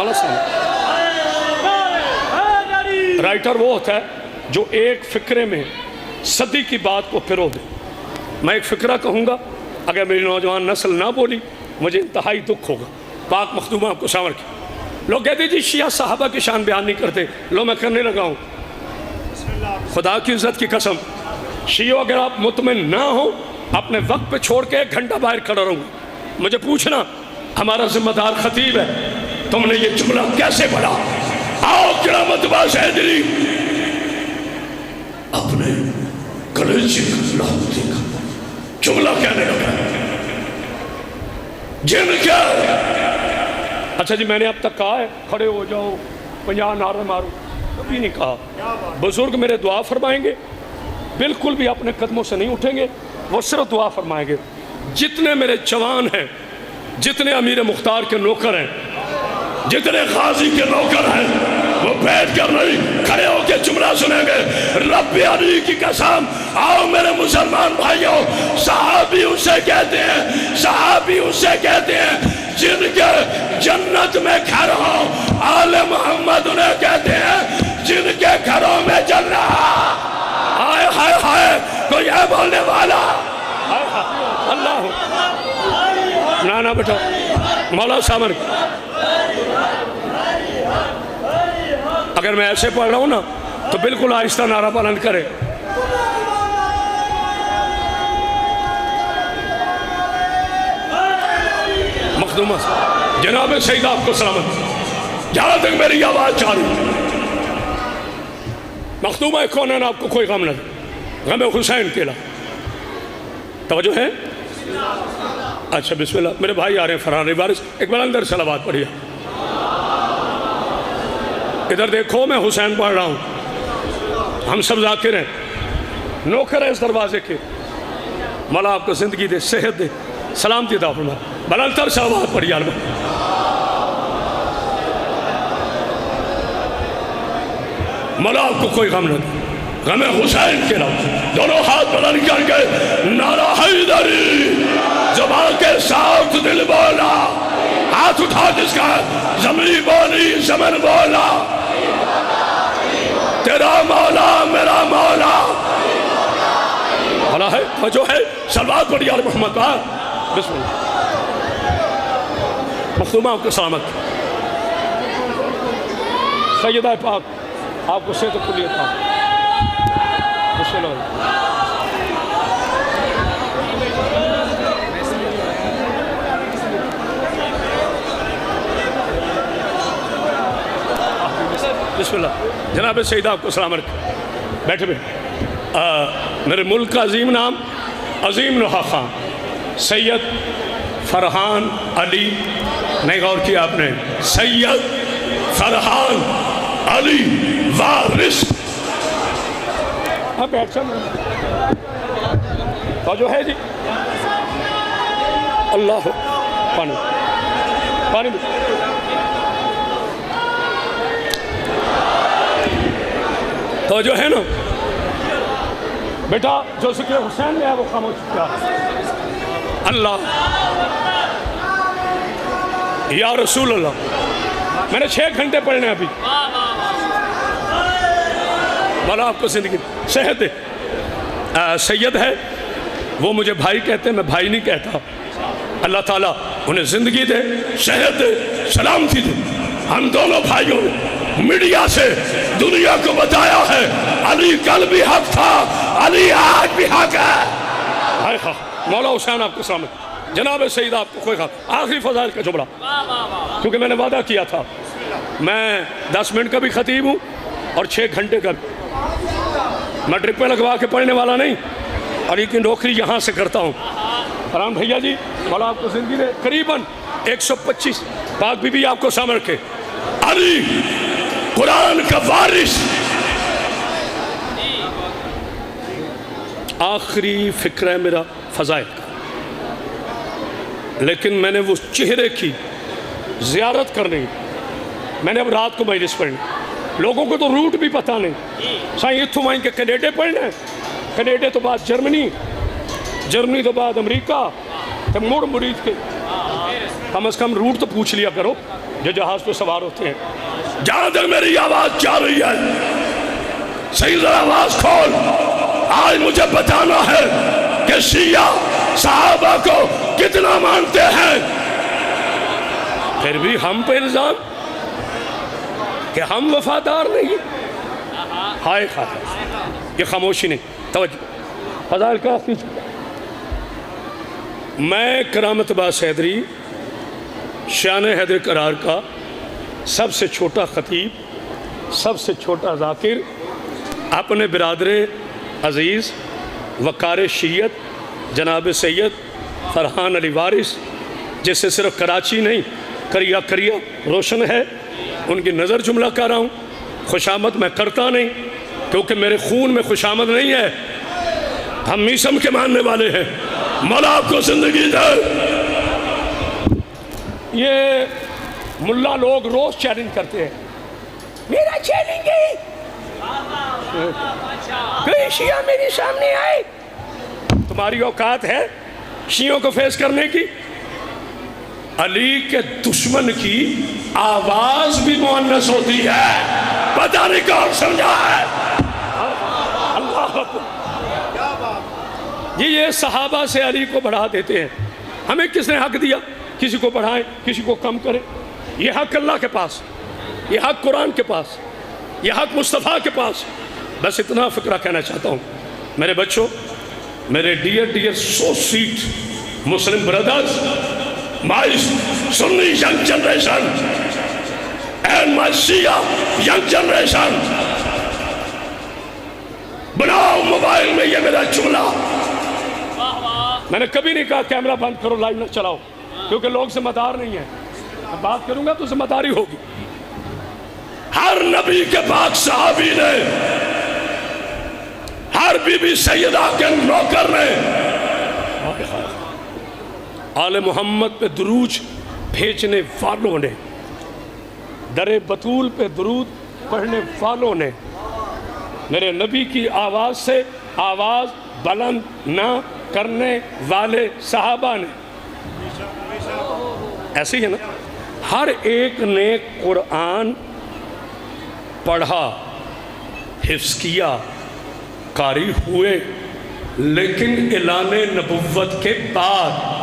مولا صاحب رائٹر وہ ہوتا ہے جو ایک فکرے میں صدی کی بات کو پھرو دے. میں ایک فکرہ کہوں گا، اگر میری نوجوان نسل نہ بولی مجھے انتہائی دکھ ہوگا. پاک مخدومہ آپ کو سامر کی. لوگ کہتے جی شیعہ صحابہ کی شان بیان نہیں کرتے، لو میں کرنے لگا ہوں. خدا کی عزت کی قسم، شیعہ اگر آپ مطمئن نہ ہو اپنے وقت پہ چھوڑ کے 1 گھنٹہ باہر کھڑا رہوں گا. مجھے پوچھنا ہمارا ذمہ دار خطیب ہے، تم نے یہ جملہ کیسے پڑھا؟ آؤ کرامت باز حیدری اپنے کلیجے کا لہو دیکھا جملہ کہنے لگا جن کیا. اچھا جی میں نے اب تک کہا ہے کھڑے ہو جاؤ 50 نعرے مارو، کبھی نہیں کہا. بزرگ میرے دعا فرمائیں گے، بالکل بھی اپنے قدموں سے نہیں اٹھیں گے، وہ صرف دعا فرمائیں گے. جتنے میرے جوان ہیں، جتنے امیر مختار کے نوکر ہیں، جتنے غازی کے نوکر ہیں، وہ بیٹھ کر نہیں کھڑے ہو کے جملہ سنیں گے. رب علی کی قسم، آؤ میرے مسلمان بھائیوں، صحابی اسے کہتے ہیں، صحابی اسے کہتے ہیں جن کے جنت میں گھر ہو. آل محمد انہیں کہتے ہیں جن کے گھروں میں جنت. ہائے ہائے ہائے کوئی ہے بولنے والا؟ اللہ نا بیٹا مولا سامر. اگر میں ایسے پڑھ رہا ہوں نا تو بالکل آہستہ نعرہ بلند کرے. مخدومہ جناب سیدہ آپ کو سلامت، جہاں تک میری آواز جا رہی. مخدومہ کونین آپ کو کوئی غم نہ دے، غم حسین کیلا. توجہ ہے؟ اچھا بسم اللہ. میرے بھائی آ رہے ہیں فرحان وارث، ایک بار اندر صلوات پڑھیے. ادھر دیکھو میں حسین پڑھ رہا ہوں، ہم سب ذاکر ہیں، نوکر ہیں اس دروازے کے. مولا آپ کو زندگی دے، صحت دے، سلامتی عطا فرمائے. بلندر صلوات پڑھیے. مولا آپ کو کوئی غم نہ دے، غم حسین کے نام. دونوں ہاتھ بلند کر کے نعرہ حیدری، زبان کے ساتھ دل بولا، ہاتھ اٹھا جس کا زمین بولی زمن بولا، تیرا مولا میرا مولا. مولا ہے جو ہے صلوات پڑھی آل محمد کا. بسم اللہ. مخدومہ آپ کو سلامت. سیدہ پاک آپ کو صحت کلی عطا. بسم اللہ. بسم اللہ. جناب سیدہ آپ کو سلام علیکم. بیٹھے میرے ملک کا عظیم نام عظیم نوحہ خان سید فرحان علی. نہیں غور کیا آپ نے؟ سید فرحان علی وارث. بیٹھ تو جو ہے جی اللہ پانی پانی تو جو ہے نا بیٹا جو ذکر حسین میں ہے وہ خاموش کیا. اللہ یا رسول اللہ. میں نے 6 گھنٹے پڑھنے ابھی. مولا آپ کو زندگی صحت دے. سید ہے وہ مجھے بھائی کہتے ہیں، میں بھائی نہیں کہتا. اللہ تعالیٰ انہیں زندگی دے، صحت دے، سلامتی دے. ہم دونوں بھائیوں نے میڈیا سے دنیا کو بتایا ہے علی کل بھی حق تھا، علی آج بھی حق ہے. مولا حسین آپ کو سلامت. جناب سیدہ آپ کو کوئی خواہ آخری فضائل کا جملہ، کیونکہ میں نے وعدہ کیا تھا میں 10 منٹ کا بھی خطیب ہوں اور 6 گھنٹے کا بھی. میں ٹرپیں لگوا کے پڑھنے والا نہیں، علی کی نوکری یہاں سے کرتا ہوں. فرحان بھیا جی مولا آپ کو زندگی دے. قریباً 125 پاک بی بی آپ کو سامنے رکھے. علی قرآن کا وارث. آخری فکر ہے میرا فضائل کا، لیکن میں نے وہ چہرے کی زیارت کرنی. میں نے اب رات کو مجلس پڑھنی. لوگوں کو تو روٹ بھی پتہ نہیں. سائیں اتھو مائن کے کینیڈے پڑھنا ہے، کینیڈے تو بعد جرمنی، جرمنی تو بعد امریکہ. تو مڑ مرید کے کم از کم روٹ تو پوچھ لیا کرو. جو جہاز پہ سوار ہوتے ہیں. جہاں تک میری آواز جا رہی ہے صحیح ذرا آواز کھول. آج مجھے بتانا ہے کہ شیعہ صحابہ کو کتنا مانتے ہیں. پھر بھی ہم پہ الزام کہ ہم وفادار نہیں. ہائے خائے یہ خاموشی نہیں. توجہ فضائل کا میں کرامت باز حیدری شان حیدر قرار کا سب سے چھوٹا خطیب، سب سے چھوٹا ذاکر، اپنے برادر عزیز وقار شیعت جناب سید فرحان علی وارث، جس سے صرف کراچی نہیں کریا کریا روشن ہے، ان کی نظر جملہ کر رہا ہوں. خوشامد میں کرتا نہیں کیونکہ میرے خون میں خوشامد نہیں ہے. ہم میسم کے ماننے والے ہیں. مولا آپ کو زندگی دے. یہ ملا لوگ روز چیلنج کرتے ہیں. میرا چیلنج ہے کوئی شیعہ میرے سامنے آئے. تمہاری اوقات ہے شیعوں کو فیس کرنے کی؟ علی کے دشمن کی آواز بھی مؤنث ہوتی ہے. پتہ نہیں کون سمجھا ہے. اللہ یہ صحابہ سے علی کو بڑھا دیتے ہیں. ہمیں کس نے حق دیا کسی کو بڑھائیں کسی کو کم کریں؟ یہ حق اللہ کے پاس، یہ حق قرآن کے پاس، یہ حق مصطفیٰ کے پاس. بس اتنا فکرہ کہنا چاہتا ہوں میرے بچوں، میرے dear so sweet Muslim brothers, my Sunni young generation and my Shia young generation, بناؤ موبائل میں یہ میرا جملہ. میں نے کبھی نہیں کہا کیمرہ بند کرو لائیو نہ چلاؤ، کیونکہ لوگ ذمہ دار نہیں ہیں. میں بات کروں گا تو ذمہ داری ہوگی. ہر نبی کے پاک صحابی نے، ہر بی بی سیدہ کے نوکر نے آل محمد پہ درود بھیجنے والوں نے، در بطول پہ درود پڑھنے والوں نے، میرے نبی کی آواز سے آواز بلند نہ کرنے والے صحابہ نے. ایسے ہی ہے نا. ہر ایک نے قرآن پڑھا، حفظ کیا، قاری ہوئے، لیکن اعلان نبوت کے بعد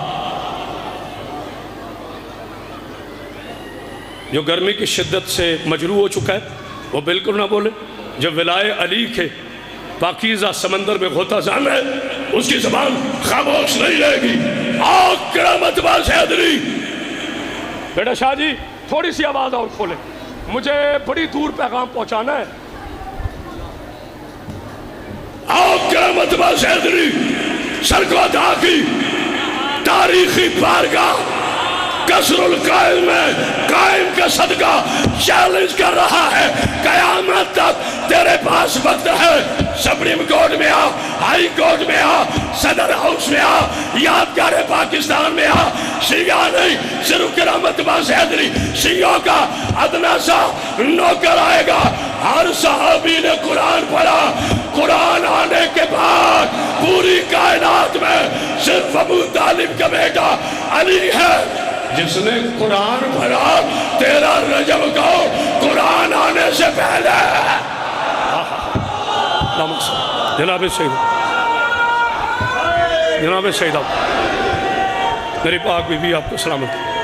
جو گرمی کی شدت سے مجروح ہو چکا ہے وہ بالکل نہ بولے. جو ولائے علی کے پاکیزہ سمندر میں غوطہ زن ہے اس کی زبان خاموش نہیں رہے گی. آگ کرامت باز حیدری. بیٹا شاہ جی تھوڑی سی آواز اور کھولیں، مجھے بڑی دور پیغام پہنچانا ہے. آگ کرامت باز حیدری سرگودا کی تاریخی بارگاہ کسر القائم میں قائم کا صدقہ چیلنج کر رہا ہے. قیامت تک تیرے پاس وقت ہے. سپریم کورٹ میں آ، ہائی کورٹ میں آ، صدر ہاؤس میں آ، یادگار پاکستان میں آ. شیعہ نہیں صرف کرامت باز حیدری، شیعوں کا ادنا سا نوکر آئے گا. ہر صحابی نے قرآن پڑھا. قرآن آنے کے بعد پوری کائنات میں صرف ابو طالب کا بیٹا علی ہے جس نے قرآن پڑھا. تیرا رجب کو قرآن آنے سے پہلے. جناب سیدہ، جناب سیدہ، میری پاک بی بی آپ کو سلامت.